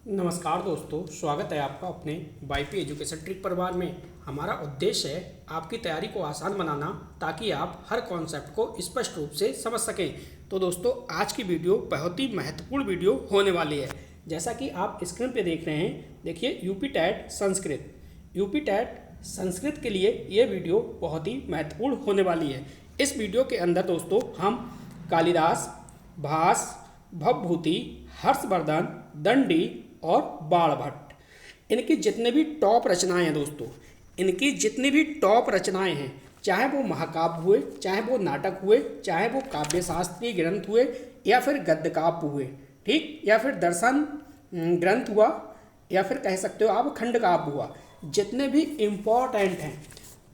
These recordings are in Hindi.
नमस्कार दोस्तों, स्वागत है आपका अपने वाईपी एजुकेशन ट्रिक परिवार में। हमारा उद्देश्य है आपकी तैयारी को आसान बनाना ताकि आप हर कॉन्सेप्ट को स्पष्ट रूप से समझ सकें। तो दोस्तों, आज की वीडियो बहुत ही महत्वपूर्ण वीडियो होने वाली है। जैसा कि आप स्क्रीन पे देख रहे हैं, देखिए UP TET Sanskrit. UP TET Sanskrit के लिए ये वीडियो बहुत ही महत्वपूर्ण होने वाली है। इस वीडियो के अंदर दोस्तों हम कालिदास, भास, भवभूति, हर्षवर्धन, दंडी और बाणभट्ट, इनकी जितने भी टॉप रचनाएं हैं दोस्तों, इनकी जितनी भी टॉप रचनाएं हैं, चाहे वो महाकाव्य हुए, चाहे वो नाटक हुए, चाहे वो काव्य शास्त्रीय ग्रंथ हुए या फिर गद्य काव्य हुए, ठीक, या फिर दर्शन ग्रंथ हुआ, या फिर कह सकते हो आप खंड काव्य हुआ, जितने भी इम्पोर्टेंट हैं,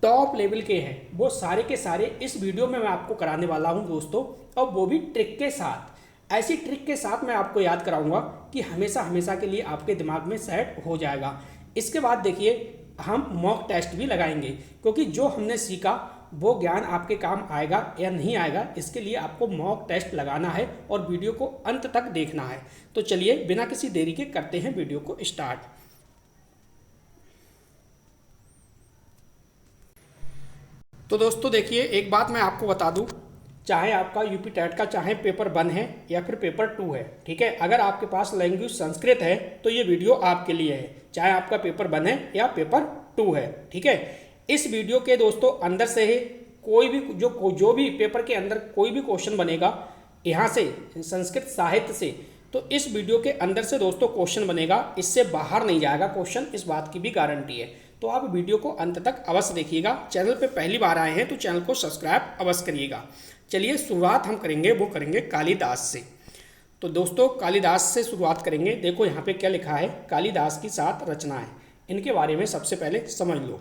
टॉप लेवल के हैं, वो सारे के सारे इस वीडियो में मैं आपको कराने वाला हूं दोस्तों। और वो भी ट्रिक के साथ, ऐसी ट्रिक के साथ मैं आपको याद कराऊंगा कि हमेशा हमेशा के लिए आपके दिमाग में सेट हो जाएगा। इसके बाद देखिए हम मॉक टेस्ट भी लगाएंगे, क्योंकि जो हमने सीखा वो ज्ञान आपके काम आएगा या नहीं आएगा, इसके लिए आपको मॉक टेस्ट लगाना है और वीडियो को अंत तक देखना है। तो चलिए बिना किसी देरी के करते हैं वीडियो को स्टार्ट। तो दोस्तों देखिए, एक बात मैं आपको बता दूं, चाहे आपका यूपी टेट का चाहे पेपर 1 है या फिर पेपर 2 है, ठीक है, अगर आपके पास लैंग्वेज संस्कृत है तो ये वीडियो आपके लिए है, चाहे आपका पेपर 1 है या पेपर 2 है, ठीक है। इस वीडियो के दोस्तों अंदर से ही कोई भी जो भी पेपर के अंदर कोई भी क्वेश्चन बनेगा यहाँ से संस्कृत साहित्य से, तो इस वीडियो के अंदर से दोस्तों क्वेश्चन बनेगा, इससे बाहर नहीं जाएगा क्वेश्चन, इस बात की भी गारंटी है। तो आप वीडियो को अंत तक अवश्य देखिएगा। चैनल पे पहली बार आए हैं तो चैनल को सब्सक्राइब अवश्य करिएगा। चलिए शुरुआत हम करेंगे, वो करेंगे कालिदास से। तो दोस्तों कालिदास से शुरुआत करेंगे। देखो यहाँ पे क्या लिखा है, कालिदास की 7 रचनाएं, इनके बारे में सबसे पहले समझ लो।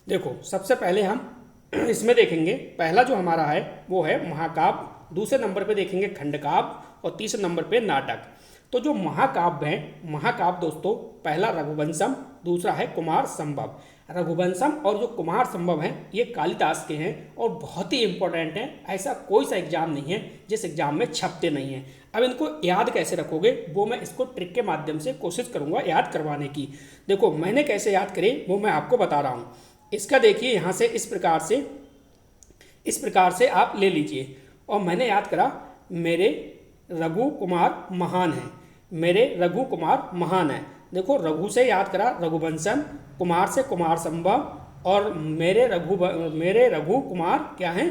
देखो सबसे पहले हम इसमें देखेंगे, पहला जो हमारा है वो है महाकाव्य, दूसरे नंबर पे देखेंगे खंडकाव्य और तीसरे नंबर पे नाटक। तो जो महाकाव्य है, महाकाव्य दोस्तों पहला रघुवंशम, दूसरा है कुमार संभव। रघुवंशम और जो कुमार संभव हैं ये कालिदास के हैं और बहुत ही इंपॉर्टेंट हैं। ऐसा कोई सा एग्जाम नहीं है जिस एग्जाम में छपते नहीं हैं। अब इनको याद कैसे रखोगे वो मैं इसको ट्रिक के माध्यम से कोशिश करूंगा याद करवाने की। देखो मैंने कैसे याद करे वो मैं आपको बता रहा हूँ। इसका देखिए यहाँ से इस प्रकार से आप ले लीजिए, और मैंने याद करा मेरे रघु कुमार महान है, मेरे रघु कुमार महान है। देखो रघु से याद करा रघुवंशम, कुमार से कुमार संभव, और मेरे रघु कुमार क्या है,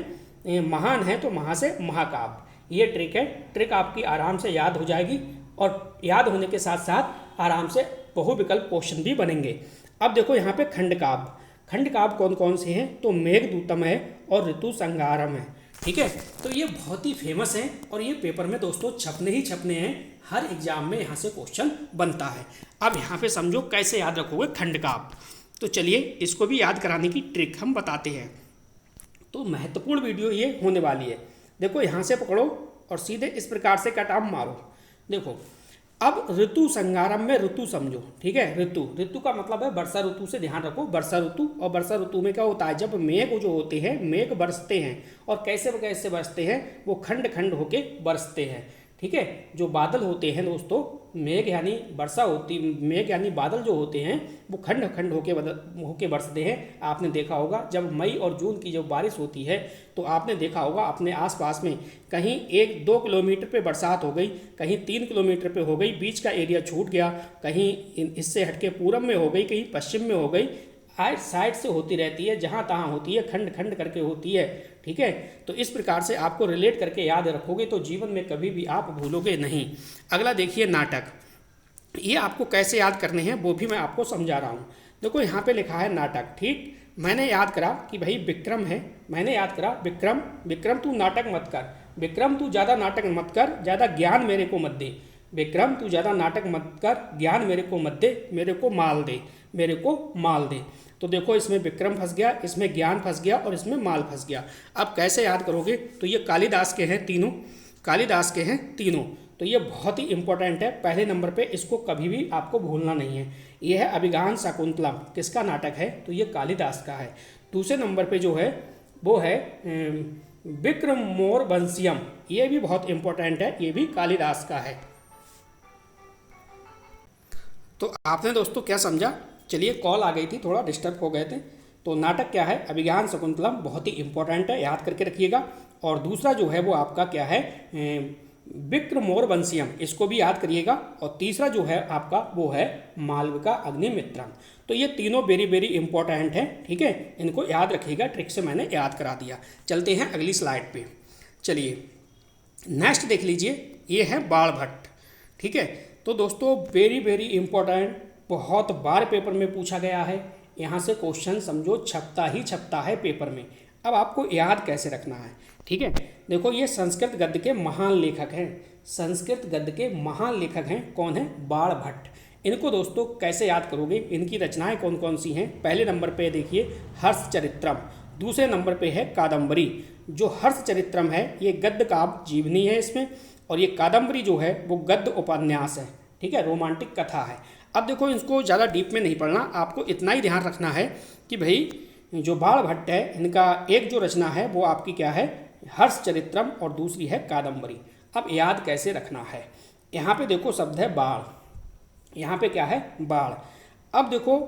महान है, तो महा से महाकाव्य। ये ट्रिक है, ट्रिक आपकी आराम से याद हो जाएगी और याद होने के साथ साथ आराम से बहुविकल्प क्वेश्चन भी बनेंगे। अब देखो यहाँ पे खंडकाव्य, खंडकाव्य कौन कौन से हैं, तो मेघदूतम है और ऋतु संहारम है, ठीक है। तो ये बहुत ही फेमस है और ये पेपर में दोस्तों छपने ही छपने हैं, हर एग्जाम में यहाँ से क्वेश्चन बनता है। अब यहाँ पे समझो कैसे याद रखोगे खंडकाव्य। तो चलिए इसको भी याद कराने की ट्रिक हम बताते हैं। तो महत्वपूर्ण वीडियो ये होने वाली है। देखो यहाँ से पकड़ो और सीधे इस प्रकार से कटाम मारो। देखो अब ऋतु संहारम में ऋतु समझो, ठीक है, ऋतु का मतलब है वर्षा ऋतु, से ध्यान रखो वर्षा ऋतु। और वर्षा ऋतु में क्या होता है, जब मेघ जो होते हैं मेघ बरसते हैं, और कैसे कैसे बरसते हैं, वो खंड खंड होके बरसते हैं, ठीक है। जो बादल होते हैं दोस्तों, मेघ यानी वर्षा होती, मेघ यानी बादल जो होते हैं वो खंड खंड होके बरसते हैं। आपने देखा होगा जब मई और जून की जब बारिश होती है तो आपने देखा होगा अपने आसपास में कहीं 1-2 किलोमीटर पे बरसात हो गई, कहीं 3 किलोमीटर पे हो गई, बीच का एरिया छूट गया, कहीं इससे हटके पूरब में हो गई, कहीं पश्चिम में हो गई, साइड से होती रहती है, जहाँ तहाँ होती है, खंड खंड करके होती है, ठीक है। तो इस प्रकार से आपको रिलेट करके याद रखोगे तो जीवन में कभी भी आप भूलोगे नहीं। अगला देखिए नाटक, ये आपको कैसे याद करने हैं वो भी मैं आपको समझा रहा हूँ। देखो यहाँ पे लिखा है नाटक, ठीक, मैंने याद करा कि भाई विक्रम है, मैंने याद करा विक्रम तू नाटक मत कर, विक्रम तू ज़्यादा नाटक मत कर, ज़्यादा ज्ञान मेरे को मत दे, विक्रम तू ज़्यादा नाटक मत कर, ज्ञान मेरे को मत दे, मेरे को माल दे, मेरे को माल दे। तो देखो इसमें विक्रम फंस गया, इसमें ज्ञान फंस गया और इसमें माल फंस गया। अब कैसे याद करोगे, तो ये कालिदास के हैं तीनों, कालिदास के हैं तीनों, तो ये बहुत ही इंपॉर्टेंट है। पहले नंबर पे इसको कभी भी आपको भूलना नहीं है। ये है अभिज्ञान शाकुंतलम, किसका नाटक है, तो ये कालिदास का है। दूसरे नंबर पे जो है वो है विक्रमोर्वशीयम, ये भी बहुत इंपॉर्टेंट है, ये भी कालिदास का है। तो आपने दोस्तों क्या समझा? चलिए, कॉल आ गई थी, थोड़ा डिस्टर्ब हो गए थे। तो नाटक क्या है? अभिज्ञान शकुंतलम, बहुत ही इंपॉर्टेंट है, याद करके रखिएगा। और दूसरा जो है वो आपका क्या है, विक्रमोर्वशीयम, इसको भी याद करिएगा। और तीसरा जो है आपका वो है मालविका अग्निमित्रम। तो ये तीनों वेरी वेरी इंपॉर्टेंट हैं, ठीक है, इनको याद रखिएगा, ट्रिक से मैंने याद करा दिया। चलते हैं अगली स्लाइड पे। चलिए नेक्स्ट देख लीजिए, ये है बाण भट्ट, ठीक है। तो दोस्तों वेरी वेरी इंपॉर्टेंट, बहुत बार पेपर में पूछा गया है, यहाँ से क्वेश्चन समझो छपता ही छपता है पेपर में। अब आपको याद कैसे रखना है, ठीक है। देखो ये संस्कृत गद्य के महान लेखक हैं, संस्कृत गद्य के महान लेखक हैं, कौन है? बाण भट्ट। इनको दोस्तों कैसे याद करोगे? इनकी रचनाएं कौन कौन सी हैं? पहले नंबर पे देखिए हर्षचरित्रम, दूसरे नंबर पे है कादम्बरी। जो हर्षचरित्रम है ये गद्य काव्य जीवनी है इसमें, और ये कादम्बरी जो है वो गद्य उपन्यास है, ठीक है, रोमांटिक कथा है। अब देखो इसको ज़्यादा डीप में नहीं पढ़ना, आपको इतना ही ध्यान रखना है कि भाई जो बाण भट्ट है इनका एक जो रचना है वो आपकी क्या है? हर्षचरित्रम, और दूसरी है कादम्बरी। अब याद कैसे रखना है? यहाँ पे देखो शब्द है बाण, यहाँ पे क्या है? बाण। अब देखो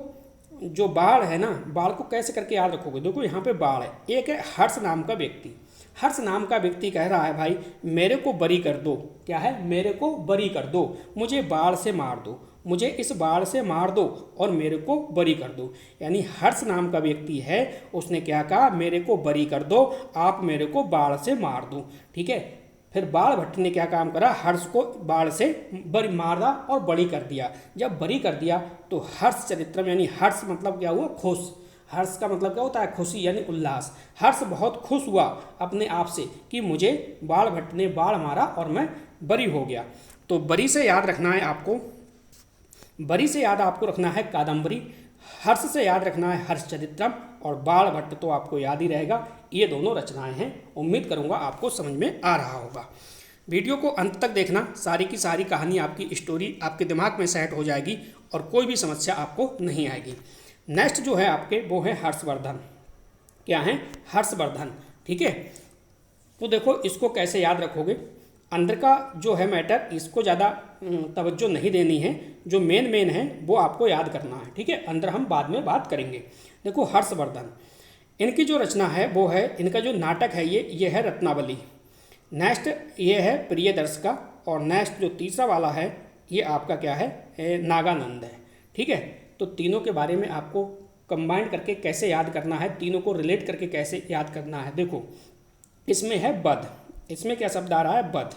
जो बाण है ना, बाण को कैसे करके याद रखोगे? देखो यहाँ पे बाण है, एक है हर्ष नाम का व्यक्ति। हर्ष नाम का व्यक्ति कह रहा है भाई मेरे को बरी कर दो, क्या है? मेरे को बरी कर दो, मुझे बाण से मार दो, मुझे इस बाण से मार दो और मेरे को बरी कर दो। यानी हर्ष नाम का व्यक्ति है, उसने क्या कहा? मेरे को बरी कर दो, आप मेरे को बाण से मार दो, ठीक है। फिर बाण भट्ट ने क्या काम करा? हर्ष को बाण से बरी मारा और बरी कर दिया। जब बरी कर दिया तो हर्ष चरित्रम, यानी हर्ष मतलब क्या हुआ? खुश। हर्ष का मतलब क्या होता है? खुशी यानी उल्लास। हर्ष बहुत खुश हुआ अपने आप से कि मुझे बाण भट्ट ने बाण मारा और मैं बरी हो गया। तो बरी से याद रखना है आपको, बरी से याद आपको रखना है कादम्बरी, हर्ष से याद रखना है हर्षचरित्रम, और बाण भट्ट तो आपको याद ही रहेगा। ये दोनों रचनाएं हैं। उम्मीद करूंगा आपको समझ में आ रहा होगा। वीडियो को अंत तक देखना, सारी की सारी कहानी आपकी स्टोरी आपके दिमाग में सेट हो जाएगी और कोई भी समस्या आपको नहीं आएगी। नेक्स्ट जो है आपके वो है हर्षवर्धन। क्या है? हर्षवर्धन, ठीक है। तो देखो इसको कैसे याद रखोगे? अंदर का जो है मैटर, इसको ज़्यादा तवज्जो नहीं देनी है, जो मेन है वो आपको याद करना है, ठीक है। अंदर हम बाद में बात करेंगे। देखो हर्षवर्धन, इनकी जो रचना है वो है, इनका जो नाटक है ये है रत्नावली। नेक्स्ट ये है प्रियदर्शिका, और नेक्स्ट जो तीसरा वाला है ये आपका क्या है? नागानंद है, ठीक है। तो तीनों के बारे में आपको कंबाइंड करके कैसे याद करना है, तीनों को रिलेट करके कैसे याद करना है। देखो इसमें है बध, इसमें क्या शब्द आ रहा है? बध।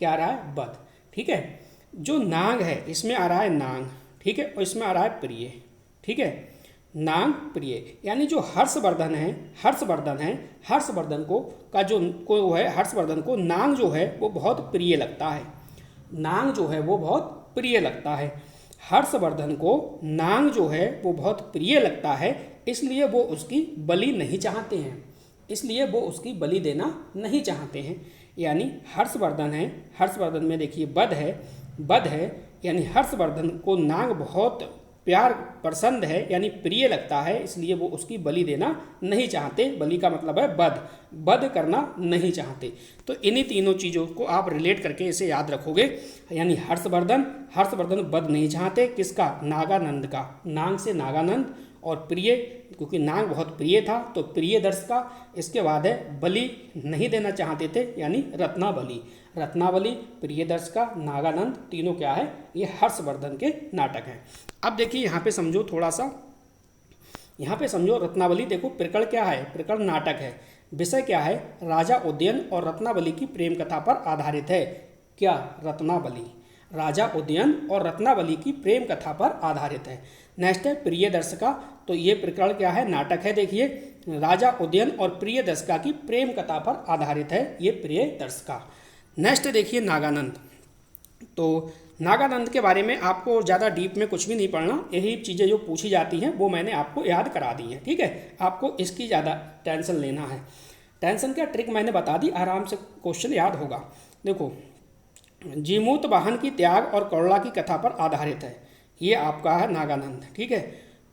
क्या आ रहा है? बध, ठीक है। जो नाग है इसमें आ रहा है नांग, ठीक है, और इसमें आ रहा है प्रिय, ठीक है, नांग प्रिय। यानी जो हर्षवर्धन है, हर्षवर्धन को है, हर्षवर्धन को नांग जो है वो बहुत प्रिय लगता है, नांग जो है वो बहुत प्रिय लगता है। हर्षवर्धन को नांग जो है वो बहुत प्रिय लगता है, इसलिए वो उसकी बलि नहीं चाहते हैं, इसलिए वो उसकी बलि देना नहीं चाहते हैं। यानी हर्षवर्धन है, हर्षवर्धन में देखिए बध है, बध है, यानी हर्षवर्धन को नाग बहुत प्यार पसंद है, यानी प्रिय लगता है, इसलिए वो उसकी बलि देना नहीं चाहते। बलि का मतलब है वध, वध करना नहीं चाहते। तो इन्हीं तीनों चीज़ों को आप रिलेट करके इसे याद रखोगे। यानी हर्षवर्धन वध नहीं चाहते, किसका? नागानंद का, नाग से नागानंद, और प्रिय क्योंकि नाग बहुत प्रिय था तो प्रियदर्शिका। इसके बाद है बलि नहीं देना चाहते थे, यानी रत्नावली, रत्नावली, प्रियदर्शिका, नागानंद, तीनों क्या है? ये हर्षवर्धन के नाटक हैं। अब देखिए यहाँ पे समझो थोड़ा सा, यहाँ पे समझो रत्नावली। देखो प्रकरण क्या है? प्रकरण नाटक है। विषय क्या है? राजा उदयन और रत्नावली की प्रेम कथा पर आधारित है। क्या? रत्नावली, राजा उदयन और रत्नावली की प्रेम कथा पर आधारित है। नेक्स्ट है प्रियदर्शिका। तो ये प्रकरण क्या है? नाटक है। देखिए राजा उदयन और प्रियदर्शिका की प्रेम कथा पर आधारित है ये प्रियदर्शिका। नेक्स्ट देखिए नागानंद। तो नागानंद के बारे में आपको ज़्यादा डीप में कुछ भी नहीं पढ़ना, यही चीज़ें जो पूछी जाती हैं वो मैंने आपको याद करा दी हैं, ठीक है। आपको इसकी ज़्यादा टेंशन लेना है। टेंशन क्या, ट्रिक मैंने बता दी, आराम से क्वेश्चन याद होगा। देखो जीमूत वाहन की त्याग और करुणा की कथा पर आधारित है, ये आपका है नागानंद, ठीक है।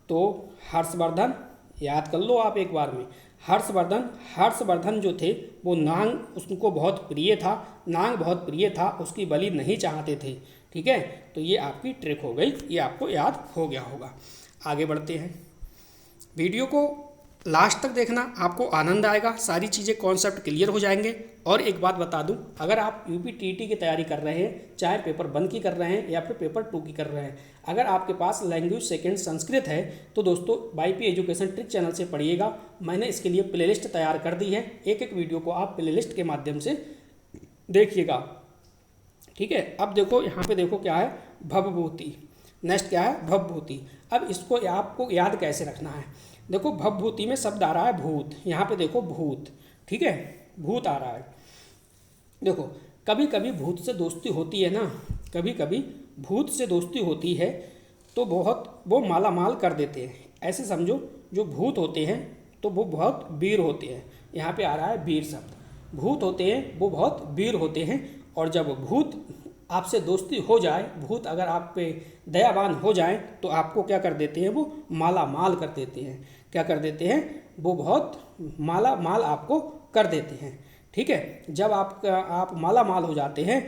तो हर्षवर्धन याद कर लो आप एक बार में, हर्षवर्धन जो थे वो नांग उसको बहुत प्रिय था, नांग बहुत प्रिय था, उसकी बलि नहीं चाहते थे। ठीक है, तो ये आपकी ट्रिक हो गई, ये आपको याद हो गया होगा। आगे बढ़ते हैं, वीडियो को लास्ट तक देखना, आपको आनंद आएगा, सारी चीज़ें कॉन्सेप्ट क्लियर हो जाएंगे। और एक बात बता दूं, अगर आप यूपी टीटी की तैयारी कर रहे हैं, चाहे पेपर 1 की कर रहे हैं या फिर पेपर 2 की कर रहे हैं, अगर आपके पास लैंग्वेज सेकंड संस्कृत है तो दोस्तों YP एजुकेशन ट्रिक चैनल से पढ़िएगा। मैंने इसके लिए प्लेलिस्ट तैयार कर दी है, एक एक वीडियो को आप प्लेलिस्ट के माध्यम से देखिएगा। ठीक है, अब देखो यहाँ पे देखो क्या है, भवभूति। नेक्स्ट क्या है, भवभूति। अब इसको आपको याद कैसे रखना है, देखो भवभूति में शब्द आ रहा है भूत, यहाँ पे देखो भूत। ठीक है, भूत आ रहा है। देखो कभी कभी भूत से दोस्ती होती है ना, कभी कभी भूत से दोस्ती होती है तो वो माला माल कर देते हैं। ऐसे समझो, जो भूत होते हैं तो वो बहुत वीर होते हैं, यहाँ पे आ रहा है वीर शब्द। भूत होते हैं वो बहुत वीर होते हैं, और जब भूत आपसे दोस्ती हो जाए, भूत अगर आप पे दयावान हो जाए तो आपको क्या कर देते हैं, वो माला माल कर देते हैं। क्या कर देते हैं, वो बहुत माला माल आपको कर देते हैं। ठीक है, जब आप माला माल हो जाते हैं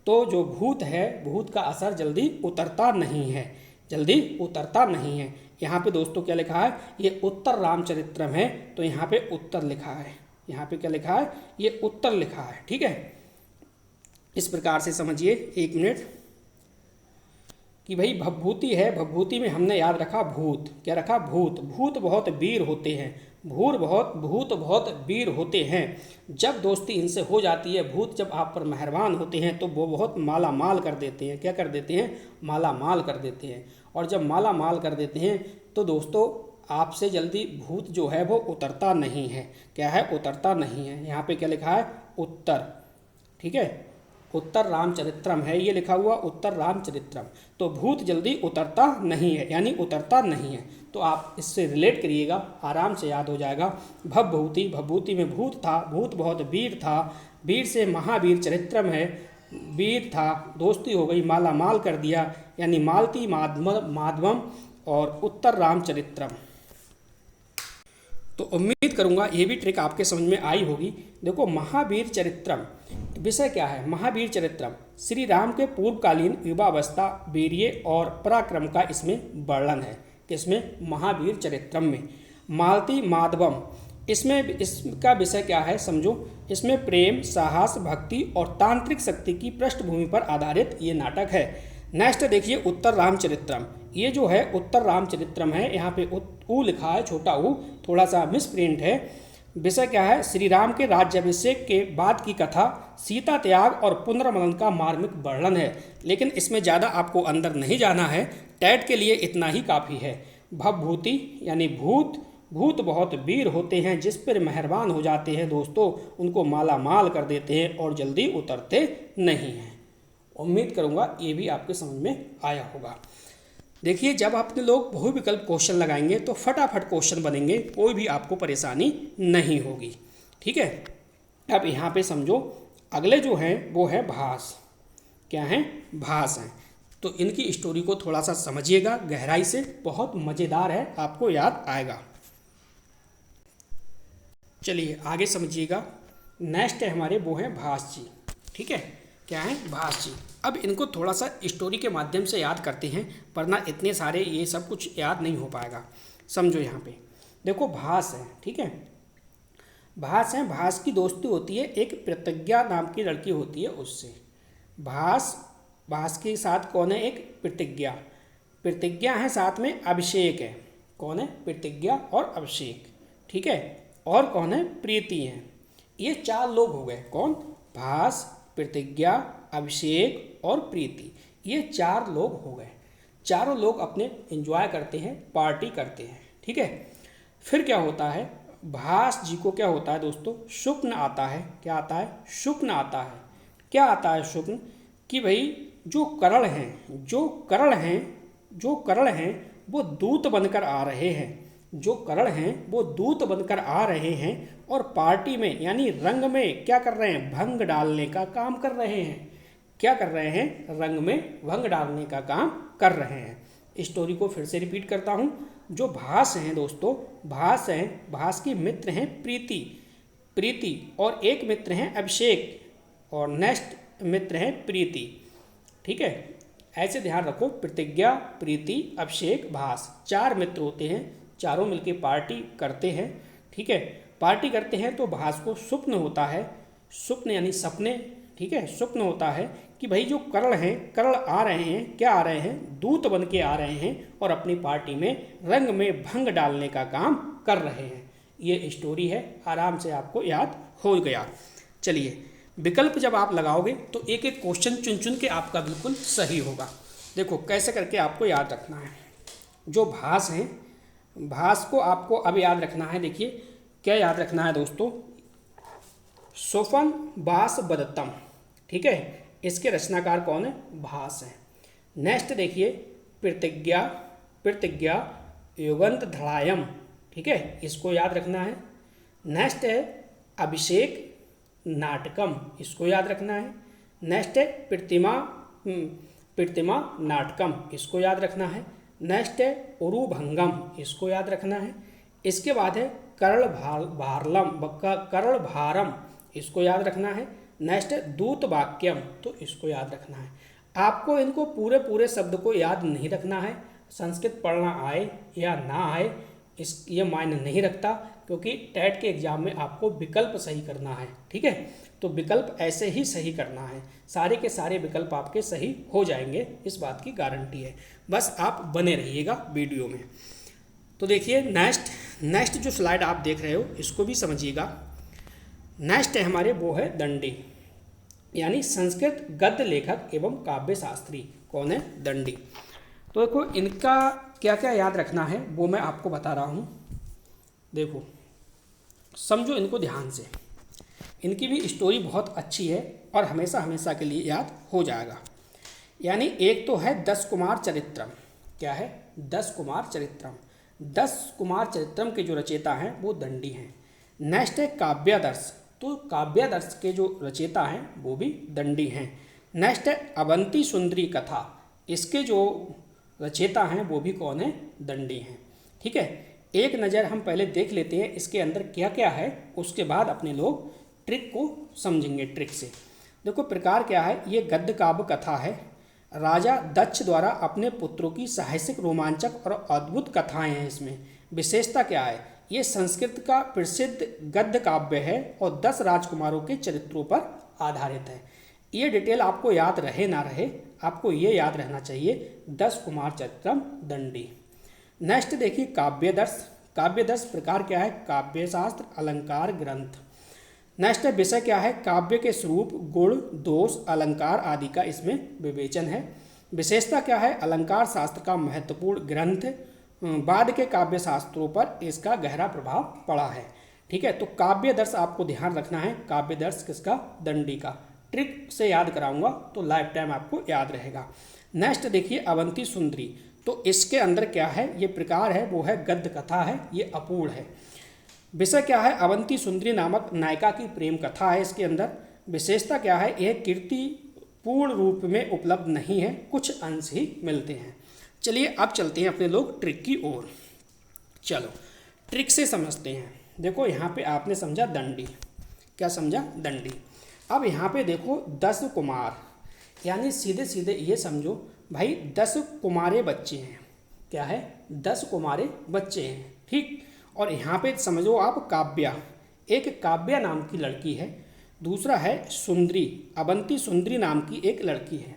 तो जो भूत है, भूत का असर जल्दी उतरता नहीं है, जल्दी उतरता नहीं है। यहाँ पे दोस्तों क्या लिखा है, ये उत्तर रामचरित्रम है, तो यहाँ पे उत्तर लिखा है, यहाँ पे क्या लिखा है, ये उत्तर लिखा है। ठीक है, इस प्रकार से समझिए, एक मिनट, कि भाई भवभूति है, भवभूति में हमने याद रखा भूत। क्या रखा, भूत। भूत बहुत वीर होते हैं, भूत बहुत वीर होते हैं। जब दोस्ती इनसे हो जाती है, भूत जब आप पर मेहरबान होते हैं तो वो बहुत माला माल कर देते हैं। क्या कर देते हैं, माला माल कर देते हैं। और जब माला माल कर देते हैं तो दोस्तों आपसे जल्दी भूत जो है वो उतरता नहीं है। क्या है, उतरता नहीं है। यहाँ पे क्या लिखा है, उत्तर। ठीक है, उत्तर रामचरित्रम है ये लिखा हुआ, उत्तर रामचरित्रम। तो भूत जल्दी उतरता नहीं है, यानी उतरता नहीं है। तो आप इससे रिलेट करिएगा, आराम से याद हो जाएगा। भवभूति, भवभूति में भूत था, भूत बहुत वीर था, वीर से महावीर चरित्रम है, वीर था, दोस्ती हो गई, माला माल कर दिया, यानी मालती माधवम, और उत्तर रामचरित्रम। तो उम्मीद करूंगा ये भी ट्रिक आपके समझ में आई होगी। देखो महावीर चरित्रम विषय क्या है, महावीर चरित्रम श्री राम के पूर्वकालीन युवावस्था, वीर्य और पराक्रम का इसमें वर्णन है। किसमें, महावीर चरित्रम में। मालती माधवम, इसका विषय क्या है समझो, इसमें प्रेम, साहस, भक्ति और तांत्रिक शक्ति की पृष्ठभूमि पर आधारित ये नाटक है। नेक्स्ट देखिए, उत्तर रामचरित्रम। ये जो है उत्तर रामचरित्रम है, यहाँ पे ऊ लिखा है, छोटा ऊ, थोड़ा सा मिसप्रिंट है। विषय क्या है, श्री राम के राज्याभिषेक के बाद की कथा, सीता त्याग और पुनर्मलन का मार्मिक वर्णन है। लेकिन इसमें ज़्यादा आपको अंदर नहीं जाना है, टैट के लिए इतना ही काफ़ी है। भवभूति यानी भूत बहुत वीर होते हैं, जिस पर मेहरबान हो जाते हैं दोस्तों, उनको माला माल कर देते हैं और जल्दी उतरते नहीं हैं। उम्मीद करूँगा ये भी आपके समझ में आया होगा। देखिए, जब अपने लोग बहुविकल्प क्वेश्चन लगाएंगे तो फटाफट क्वेश्चन बनेंगे, कोई भी आपको परेशानी नहीं होगी। ठीक है, अब यहाँ पे समझो, अगले जो हैं वो है भास। क्या हैं, भास हैं। तो इनकी स्टोरी को थोड़ा सा समझिएगा गहराई से, बहुत मज़ेदार है, आपको याद आएगा। चलिए आगे समझिएगा। नेक्स्ट है हमारे वो हैं भास जी। ठीक है, क्या है, भास जी। अब इनको थोड़ा सा स्टोरी के माध्यम से याद करते हैं, वरना इतने सारे ये सब कुछ याद नहीं हो पाएगा। समझो यहाँ पे देखो, भास है। ठीक है, भास है, भास की दोस्ती होती है एक प्रतिज्ञा नाम की लड़की होती है उससे। भास के साथ कौन है, एक प्रतिज्ञा है, साथ में अभिषेक है। कौन है, प्रतिज्ञा और अभिषेक। ठीक है, और कौन है, प्रीति है। ये 4 लोग हो गए। कौन, भास, प्रतिज्ञा, अभिषेक और प्रीति। ये 4 लोग हो गए। चारों लोग अपने एंजॉय करते हैं, पार्टी करते हैं। ठीक है, फिर क्या होता है, भास जी को क्या होता है दोस्तों, स्वप्न आता है। क्या आता है, स्वप्न आता है। क्या आता है, स्वप्न, कि भाई जो करण हैं वो दूत बनकर आ रहे हैं। जो करण हैं वो दूत बनकर आ रहे हैं और पार्टी में यानी रंग में क्या कर रहे हैं, भंग डालने का काम कर रहे हैं। क्या कर रहे हैं, रंग में भंग डालने का काम कर रहे हैं। स्टोरी को फिर से रिपीट करता हूँ। जो भास हैं दोस्तों, भास हैं, भास की मित्र हैं प्रीति, प्रीति, और एक मित्र हैं अभिषेक, और नेक्स्ट मित्र हैं प्रीति। ठीक है, ऐसे ध्यान रखो, प्रतिज्ञा, प्रीति, अभिषेक, भास, 4 मित्र होते हैं, चारों मिलके पार्टी करते हैं। ठीक है, पार्टी करते हैं तो भास को स्वप्न होता है, स्वप्न यानी सपने। ठीक है, स्वप्न होता है कि भाई जो कर्ण हैं, कर्ण आ रहे हैं, क्या आ रहे हैं, दूत बन के आ रहे हैं और अपनी पार्टी में रंग में भंग डालने का काम कर रहे हैं। ये स्टोरी है, आराम से आपको याद हो गया। चलिए, विकल्प जब आप लगाओगे तो एक एक क्वेश्चन चुन चुन के आपका बिल्कुल सही होगा। देखो कैसे करके आपको याद रखना है। जो भास हैं, भास को आपको अब याद रखना है। देखिए क्या याद रखना है दोस्तों, सोफन बास बदत्तम। ठीक है, इसके रचनाकार कौन है, भास हैं। नेक्स्ट देखिए, प्रतिज्ञा, प्रतिज्ञा युगंत धड़ायम। ठीक है, इसको याद रखना है। नेक्स्ट है अभिषेक नाटकम, इसको याद रखना है। नेक्स्ट है प्रतिमा, प्रतिमा नाटकम, इसको याद रखना है। नेक्स्ट है उरुभंगम, इसको याद रखना है। इसके बाद है कर्ण भारलम, कर्ण भारम, इसको याद रखना है। नेक्स्ट है दूत वाक्यम, तो इसको याद रखना है। आपको इनको पूरे पूरे शब्द को याद नहीं रखना है, संस्कृत पढ़ना आए या ना आए इस ये मायने नहीं रखता, क्योंकि टेट के एग्जाम में आपको विकल्प सही करना है। ठीक है, तो विकल्प ऐसे ही सही करना है, सारे के सारे विकल्प आपके सही हो जाएंगे, इस बात की गारंटी है। बस आप बने रहिएगा वीडियो में। तो देखिए नेक्स्ट जो स्लाइड आप देख रहे हो इसको भी समझिएगा। नेक्स्ट है हमारे वो है दंडी, यानी संस्कृत गद्य लेखक एवं काव्य शास्त्री। कौन है, दंडी। तो देखो इनका क्या क्या याद रखना है वो मैं आपको बता रहा हूँ। देखो समझो इनको ध्यान से, इनकी भी स्टोरी बहुत अच्छी है और हमेशा हमेशा के लिए याद हो जाएगा। यानी एक तो है 10 कुमार चरित्रम। क्या है, 10 कुमार चरित्रम। 10 कुमार चरित्रम के जो रचयिता हैं वो दंडी हैं। नेक्स्ट है काव्यादर्श, तो काव्यादर्श के जो रचयिता हैं वो भी दंडी हैं। नेक्स्ट है अवंती सुंदरी कथा, इसके जो रचयिता हैं वो भी कौन है, दंडी हैं। ठीक है, एक नज़र हम पहले देख लेते हैं इसके अंदर क्या क्या है, उसके बाद अपने लोग ट्रिक को समझेंगे ट्रिक से। देखो प्रकार क्या है, ये गद्य काव्य कथा है। राजा दक्ष द्वारा अपने पुत्रों की साहसिक, रोमांचक और अद्भुत कथाएं हैं इसमें। विशेषता क्या है, ये संस्कृत का प्रसिद्ध गद्य काव्य है और 10 राजकुमारों के चरित्रों पर आधारित है। ये डिटेल आपको याद रहे ना रहे, आपको ये याद रहना चाहिए, 10 कुमार चरित्रम दंडी। नेक्स्ट देखिए काव्यदर्श। काव्यदर्श प्रकार क्या है, काव्यशास्त्र, अलंकार, ग्रंथ। नेक्स्ट विषय क्या है, काव्य के स्वरूप, गुण, दोष, अलंकार आदि का इसमें विवेचन है। विशेषता क्या है, अलंकार शास्त्र का महत्वपूर्ण ग्रंथ, बाद के काव्य शास्त्रों पर इसका गहरा प्रभाव पड़ा है। ठीक है, तो काव्यदर्श आपको ध्यान रखना है, काव्यदर्श किसका, दंडी का। ट्रिक से याद कराऊंगा तो लाइफ टाइम आपको याद रहेगा। नेक्स्ट देखिए अवंती सुंदरी, तो इसके अंदर क्या है, ये प्रकार है वो है गद्य कथा है, ये अपूर्ण है। विषय क्या है, अवंती सुंदरी नामक नायिका की प्रेम कथा है इसके अंदर। विशेषता क्या है, यह कीर्ति पूर्ण रूप में उपलब्ध नहीं है, कुछ अंश ही मिलते हैं। चलिए अब चलते हैं अपने लोग ट्रिक की ओर। चलो ट्रिक से समझते हैं। देखो यहाँ पे आपने समझा दंडी, क्या समझा, दंडी। अब यहाँ पे देखो 10 कुमार, यानी सीधे सीधे ये समझो भाई 10 कुमारे बच्चे हैं। क्या है, 10 कुमारे बच्चे हैं। ठीक, और यहाँ पे समझो आप काव्या, एक काव्या नाम की लड़की है, दूसरा है सुंदरी, अवंती सुंदरी नाम की एक लड़की है।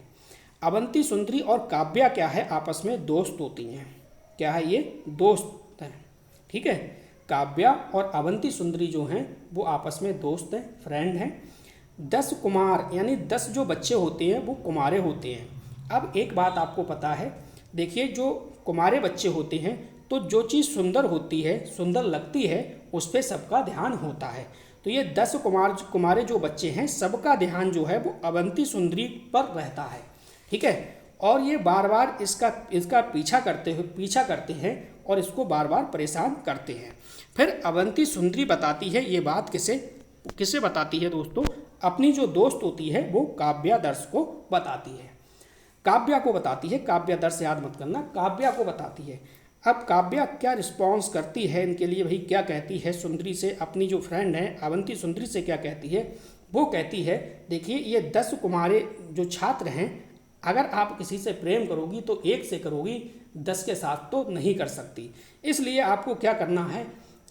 अवंती सुंदरी और काव्या क्या है, आपस में दोस्त होती हैं। क्या है, ये दोस्त हैं। ठीक है, काव्या और अवंती सुंदरी जो हैं वो आपस में दोस्त हैं, फ्रेंड हैं। 10 कुमार यानी 10 जो बच्चे होते हैं वो कुमारे होते हैं। अब एक बात आपको पता है, देखिए जो कुमारे बच्चे होते हैं तो जो चीज़ सुंदर होती है, सुंदर लगती है, उस पर सबका ध्यान होता है। तो ये 10 कुमारे जो बच्चे हैं सबका ध्यान जो है वो अवंती सुंदरी पर रहता है। ठीक है, और ये बार बार इसका पीछा करते हैं और इसको बार बार परेशान करते हैं। फिर अवंती सुंदरी बताती है ये बात किसे बताती है दोस्तों, अपनी जो दोस्त होती है वो काव्यादर्श को बताती है। काव्या को बताती है, काव्यादर्श याद मत करना, काव्या को बताती है। अब काव्या क्या रिस्पॉन्स करती है इनके लिए, भाई क्या कहती है सुंदरी से, अपनी जो फ्रेंड है अवंती सुंदरी से क्या कहती है। वो कहती है देखिए ये 10 कुमारे जो छात्र हैं, अगर आप किसी से प्रेम करोगी तो एक से करोगी, 10 के साथ तो नहीं कर सकती। इसलिए आपको क्या करना है,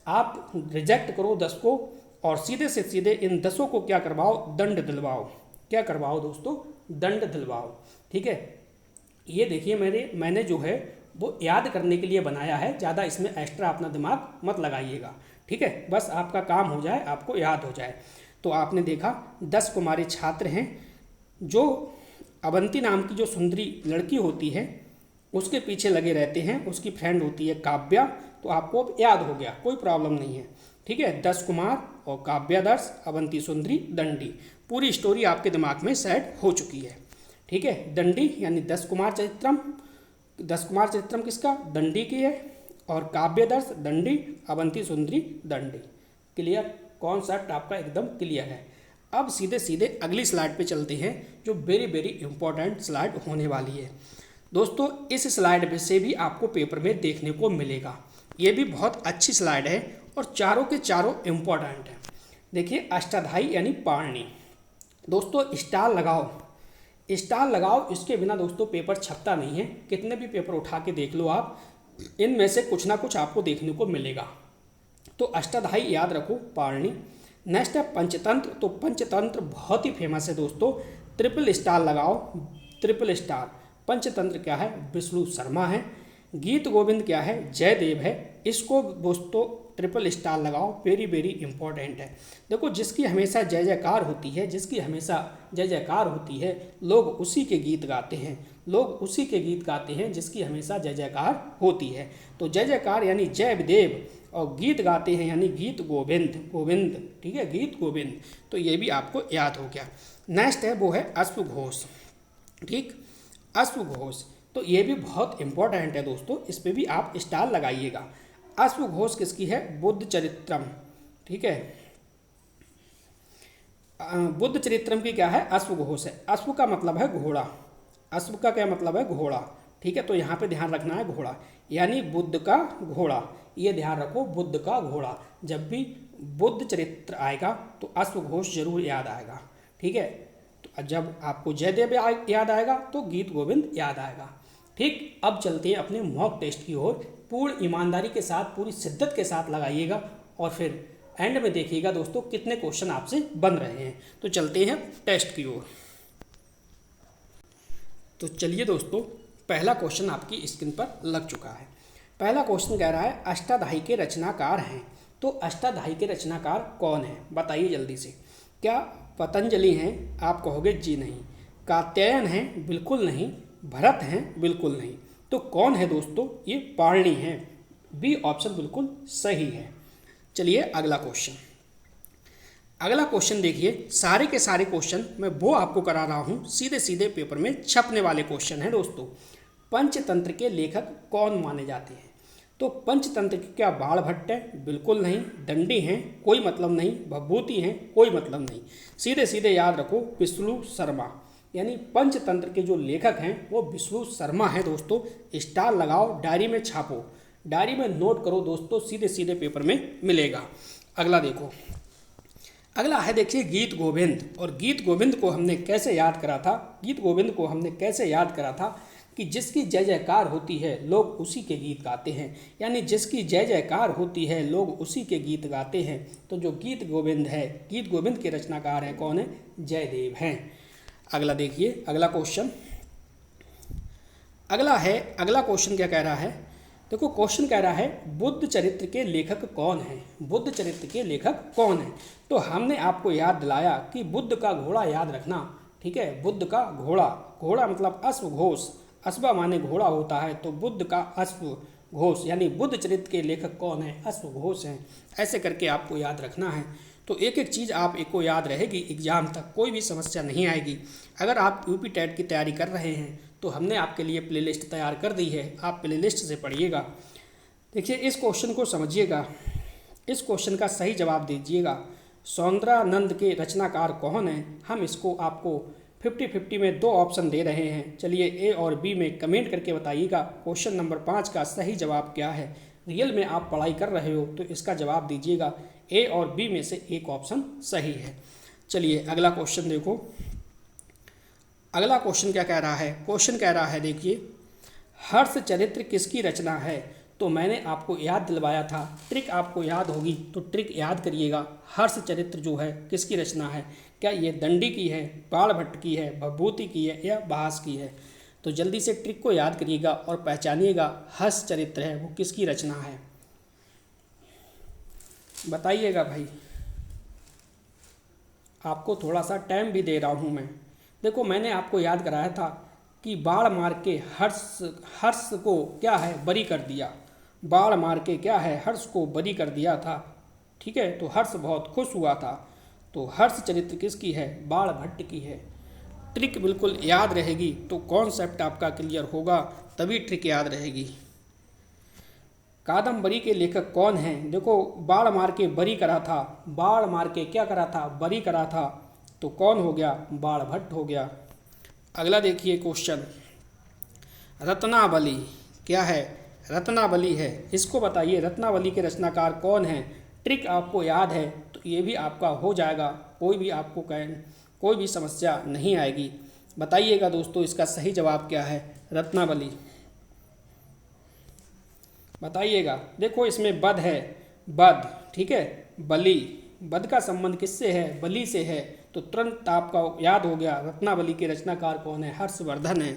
आप रिजेक्ट करो 10 को और सीधे से सीधे इन 10 को क्या करवाओ, दंड दिलवाओ। क्या करवाओ दोस्तों, दंड दिलवाओ। ठीक है, ये देखिए मैंने जो है वो याद करने के लिए बनाया है, ज़्यादा इसमें एक्स्ट्रा अपना दिमाग मत लगाइएगा। ठीक है, बस आपका काम हो जाए, आपको याद हो जाए। तो आपने देखा 10 कुमारी छात्र हैं, जो अवंती नाम की जो सुंदरी लड़की होती है उसके पीछे लगे रहते हैं, उसकी फ्रेंड होती है काव्या। तो आपको अब याद हो गया, कोई प्रॉब्लम नहीं है। ठीक है, 10 कुमार और काव्यादर्श, अवंती सुंदरी, दंडी, पूरी स्टोरी आपके दिमाग में सेट हो चुकी है। ठीक है, दंडी यानी 10 कुमार चरित्रम, 10 कुमार चरित्रम किसका, दंडी की है, और काव्यदर्श दंडी, अवंती सुंदरी दंडी। क्लियर, कॉन्सेप्ट आपका एकदम क्लियर है। अब सीधे सीधे अगली स्लाइड पे चलते हैं, जो वेरी वेरी इंपॉर्टेंट स्लाइड होने वाली है दोस्तों। इस स्लाइड से भी आपको पेपर में देखने को मिलेगा, ये भी बहुत अच्छी स्लाइड है और चारों के चारों इम्पॉर्टेंट है। देखिए अष्टाध्यायी यानी पाणनी, दोस्तों स्टार लगाओ, स्टार लगाओ, इसके बिना दोस्तों पेपर छपता नहीं है। कितने भी पेपर उठा के देख लो आप, इनमें से कुछ ना कुछ आपको देखने को मिलेगा। तो अष्टाध्यायी याद रखो, पाणनी। नेक्स्ट है पंचतंत्र, तो पंचतंत्र बहुत ही फेमस है दोस्तों, ट्रिपल स्टार लगाओ, ट्रिपल स्टार। पंचतंत्र क्या है, विष्णु शर्मा है। गीत गोविंद क्या है, जयदेव है। इसको दोस्तों ट्रिपल स्टार लगाओ, वेरी वेरी इंपॉर्टेंट है। देखो जिसकी हमेशा जय जयकार होती है, जिसकी हमेशा जय जयकार होती है, लोग उसी के गीत गाते हैं, लोग उसी के गीत गाते हैं जिसकी हमेशा जय जयकार होती है। तो जय जयकार यानी जय देव, और गीत गाते हैं यानी गीत गोविंद, गोविंद। ठीक है, गीत गोविंद, तो ये भी आपको याद हो गया। नेक्स्ट है वो है अश्वघोष। ठीक, अश्वघोष, तो ये भी बहुत इंपॉर्टेंट है दोस्तों, इस पर भी आप स्टार लगाइएगा। अश्वघोष किसकी है, बुद्ध चरित्रम। ठीक है, बुद्ध चरित्रम की क्या है, अश्वघोष है। अश्व का मतलब है घोड़ा, अश्व का क्या मतलब है, घोड़ा। ठीक है, तो यहाँ पे ध्यान रखना है घोड़ा, यानी बुद्ध का घोड़ा, ये ध्यान रखो, बुद्ध का घोड़ा। जब भी बुद्ध चरित्र आएगा तो अश्वघोष जरूर याद आएगा। ठीक है, तो जब आपको जयदेव याद आएगा तो गीत गोविंद याद आएगा। ठीक, अब चलते हैं अपने मॉक टेस्ट की ओर। पूर्ण ईमानदारी के साथ, पूरी शिद्दत के साथ लगाइएगा और फिर एंड में देखिएगा दोस्तों कितने क्वेश्चन आपसे बन रहे हैं। तो चलते हैं टेस्ट की ओर। तो चलिए दोस्तों, पहला क्वेश्चन आपकी स्क्रीन पर लग चुका है। पहला क्वेश्चन कह रहा है अष्टाध्यायी के रचनाकार हैं, तो अष्टाध्यायी के रचनाकार कौन है, बताइए जल्दी से। क्या पतंजलि हैं, आप कहोगे जी नहीं। कात्यायन हैं, बिल्कुल नहीं। भरत हैं, बिल्कुल नहीं। तो कौन है दोस्तों, ये पाणिनि हैं। बी ऑप्शन बिल्कुल सही है। चलिए अगला क्वेश्चन, अगला क्वेश्चन देखिए, सारे के सारे क्वेश्चन मैं वो आपको करा रहा हूँ, सीधे सीधे पेपर में छपने वाले क्वेश्चन हैं दोस्तों। पंचतंत्र के लेखक कौन माने जाते हैं, तो पंचतंत्र के क्या बाणभट्ट है, बिल्कुल नहीं। दंडी हैं, कोई मतलब नहीं। भभूति हैं, कोई मतलब नहीं। सीधे सीधे याद रखो, विष्णु शर्मा, यानी पंचतंत्र के जो लेखक हैं वो विष्णु शर्मा हैं दोस्तों। स्टार लगाओ, डायरी में छापो, डायरी में नोट करो दोस्तों, सीधे सीधे पेपर में मिलेगा। अगला देखो, अगला है देखिए गीत गोविंद। और गीत गोविंद को हमने कैसे याद करा था, गीत गोविंद को हमने कैसे याद करा था कि जिसकी जय जयकार होती है लोग उसी के गीत गाते हैं, यानी जिसकी जय जयकार होती है लोग उसी के गीत गाते हैं। तो जो गीत गोविंद है, गीत गोविंद के रचनाकार हैं कौन है, जयदेव हैं। अगला देखिए, अगला क्वेश्चन, अगला क्वेश्चन क्या कह रहा है, देखो क्वेश्चन कह रहा है बुद्ध चरित्र के लेखक कौन हैं, बुद्ध चरित्र के लेखक कौन हैं। तो हमने आपको याद दिलाया कि बुद्ध का घोड़ा याद रखना। ठीक है, बुद्ध का घोड़ा, घोड़ा मतलब अश्वघोष, अश्व माने घोड़ा होता है, तो बुद्ध का अश्वघोष यानी बुद्ध चरित्र के लेखक कौन है, अश्वघोष हैं। ऐसे करके आपको याद रखना है। तो एक एक चीज़ आप एक को याद रहेगी, एग्जाम तक कोई भी समस्या नहीं आएगी। अगर आप यूपी टेट की तैयारी कर रहे हैं तो हमने आपके लिए प्लेलिस्ट तैयार कर दी है, आप प्लेलिस्ट से पढ़िएगा। देखिए इस क्वेश्चन को समझिएगा, इस क्वेश्चन का सही जवाब दीजिएगा। सौंदरानंद के रचनाकार कौन है, हम इसको आपको 50-50 में दो ऑप्शन दे रहे हैं। चलिए ए और बी में कमेंट करके बताइएगा क्वेश्चन नंबर 5 का सही जवाब क्या है। रियल में आप पढ़ाई कर रहे हो तो इसका जवाब दीजिएगा। ए और बी में से एक ऑप्शन सही है। चलिए अगला क्वेश्चन देखो। अगला क्वेश्चन क्या कह रहा है? क्वेश्चन कह रहा है देखिए, हर्ष चरित्र किसकी रचना है? तो मैंने आपको याद दिलवाया था, ट्रिक आपको याद होगी तो ट्रिक याद करिएगा। हर्ष चरित्र जो है किसकी रचना है? क्या ये दंडी की है, बाणभट्ट की है, भभूति की है या भास की है? तो जल्दी से ट्रिक को याद करिएगा और पहचानिएगा हर्ष चरित्र है वो किसकी रचना है। बताइएगा भाई, आपको थोड़ा सा टाइम भी दे रहा हूँ मैं। देखो मैंने आपको याद कराया था कि बाण मार के हर्ष को क्या है बरी कर दिया। बाण मार के क्या है हर्ष को बरी कर दिया था। ठीक है, तो हर्ष बहुत खुश हुआ था। तो हर्ष चरित्र किसकी है? बाणभट्ट की है। ट्रिक बिल्कुल याद रहेगी तो कॉन्सेप्ट आपका क्लियर होगा, तभी ट्रिक याद रहेगी। कादम्बरी के लेखक कौन हैं? देखो बाण मार के बरी करा था, बाण मार के क्या करा था? बरी करा था। तो कौन हो गया? बाणभट्ट हो गया। अगला देखिए क्वेश्चन, रत्नावली क्या है? रत्नावली है, इसको बताइए रत्नावली के रचनाकार कौन हैं? ट्रिक आपको याद है तो ये भी आपका हो जाएगा, कोई भी समस्या नहीं आएगी। बताइएगा दोस्तों इसका सही जवाब क्या है? रत्नावली बताइएगा। देखो इसमें बद है, बद ठीक है, बलि, बद का संबंध किससे है? बलि से है। तो तुरंत आपका याद हो गया रत्नावली के रचनाकार कौन है? हर्षवर्धन है।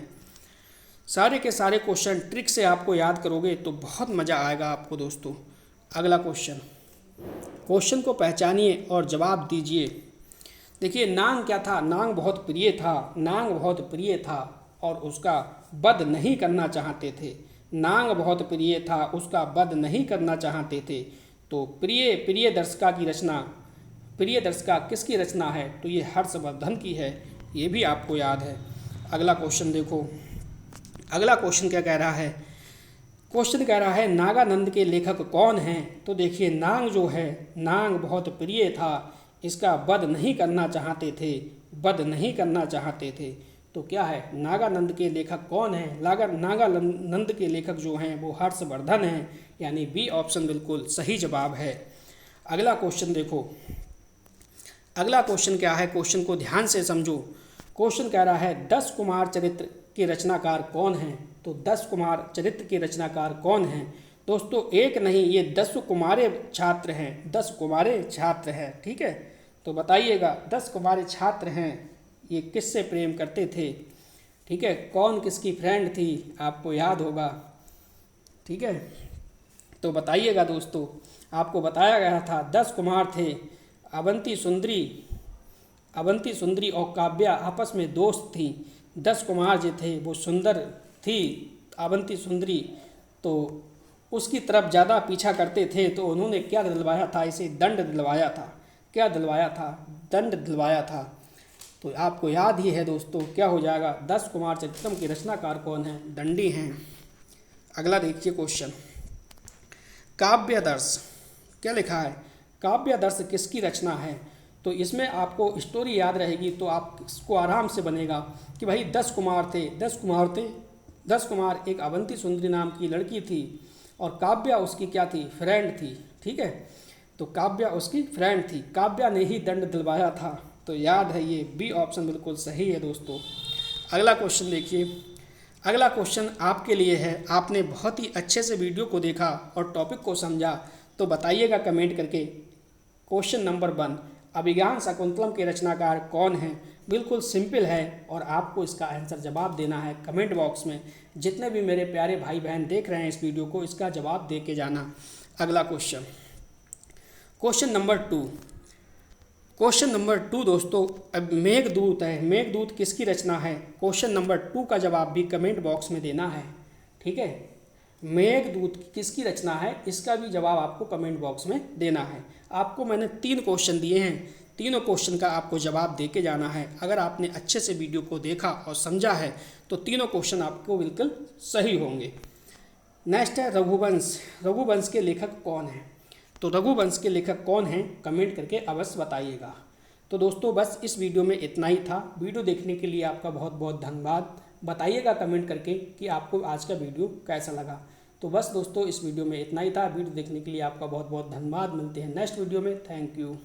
सारे के सारे क्वेश्चन ट्रिक से आपको याद करोगे तो बहुत मज़ा आएगा आपको दोस्तों। अगला क्वेश्चन, क्वेश्चन को पहचानिए और जवाब दीजिए। देखिए नांग क्या था? नांग बहुत प्रिय था, नांग बहुत प्रिय था और उसका वध नहीं करना चाहते थे। नांग बहुत प्रिय था, उसका वध नहीं करना चाहते थे। तो प्रिय दर्शिका की रचना, प्रिय दर्शिका किसकी रचना है? तो ये हर्षवर्धन की है, ये भी आपको याद है। अगला क्वेश्चन देखो, अगला क्वेश्चन क्या कह रहा है? क्वेश्चन कह रहा है नागानंद के लेखक कौन हैं? तो देखिए नांग जो है, नांग बहुत प्रिय था, इसका वध नहीं करना चाहते थे, वध नहीं करना चाहते थे। तो क्या है? नागानंद के लेखक कौन है? नागानंद के लेखक जो हैं वो हर्षवर्धन हैं, यानी बी ऑप्शन बिल्कुल सही जवाब है। अगला क्वेश्चन देखो, अगला क्वेश्चन क्या है? क्वेश्चन को ध्यान से समझो। क्वेश्चन कह रहा है 10 कुमार चरित्र के रचनाकार कौन हैं? तो 10 कुमार चरित्र के रचनाकार कौन हैं? दोस्तों एक नहीं, ये 10 कुमारे छात्र हैं, 10 कुमारे छात्र हैं। ठीक है, तो बताइएगा 10 कुमारे छात्र हैं, ये किससे प्रेम करते थे? ठीक है, कौन किसकी फ्रेंड थी? आपको याद होगा। ठीक है, तो बताइएगा दोस्तों। आपको बताया गया था 10 कुमार थे, अवंती सुंदरी और काव्या आपस में दोस्त थी। 10 कुमार जो थे वो सुंदर थी अवंती सुंदरी, तो उसकी तरफ ज़्यादा पीछा करते थे। तो उन्होंने क्या दिलवाया था? इसे दंड दिलवाया था। क्या दिलवाया था? दंड दिलवाया था। तो आपको याद ही है दोस्तों, क्या हो जाएगा? 10 कुमार चरित्रम के रचनाकार कौन है? दंडी हैं। अगला देखिए क्वेश्चन, काव्यदर्श क्या लिखा है? काव्यदर्श किसकी रचना है? तो इसमें आपको स्टोरी याद रहेगी तो आप इसको आराम से बनेगा कि भाई 10 कुमार थे, 10 कुमार, एक अवंती सुंदरी नाम की लड़की थी और काव्या उसकी क्या थी? फ्रेंड थी। ठीक है, तो काव्या उसकी फ्रेंड थी, काव्या ने ही दंड दिलवाया था। तो याद है, ये बी ऑप्शन बिल्कुल सही है दोस्तों। अगला क्वेश्चन देखिए, अगला क्वेश्चन आपके लिए है। आपने बहुत ही अच्छे से वीडियो को देखा और टॉपिक को समझा, तो बताइएगा कमेंट करके। क्वेश्चन नंबर 1, अभिज्ञान शाकुंतलम के रचनाकार कौन हैं? बिल्कुल सिंपल है और आपको इसका आंसर जवाब देना है कमेंट बॉक्स में। जितने भी मेरे प्यारे भाई बहन देख रहे हैं इस वीडियो को, इसका जवाब दे के जाना। अगला question, question number 2। Question number 2 दोस्तों, अब मेघदूत है। मेघदूत किसकी रचना है? क्वेश्चन नंबर 2 का जवाब भी कमेंट बॉक्स में देना है। ठीक है, मेघदूत किसकी रचना है, इसका भी जवाब आपको कमेंट बॉक्स में देना है। आपको मैंने 3 क्वेश्चन दिए हैं, तीनों क्वेश्चन का आपको जवाब दे के जाना है। अगर आपने अच्छे से वीडियो को देखा और समझा है तो तीनों क्वेश्चन आपको बिल्कुल सही होंगे। नेक्स्ट है रघुवंश। रघुवंश के लेखक कौन हैं? तो रघुवंश के लेखक कौन हैं? कमेंट करके अवश्य बताइएगा। तो दोस्तों बस इस वीडियो में इतना ही था। वीडियो देखने के लिए आपका बहुत बहुत धन्यवाद। बताइएगा कमेंट करके कि आपको आज का वीडियो कैसा लगा। तो बस दोस्तों इस वीडियो में इतना ही था। वीडियो देखने के लिए आपका बहुत बहुत धन्यवाद। मिलते हैं नेक्स्ट वीडियो में। Thank you.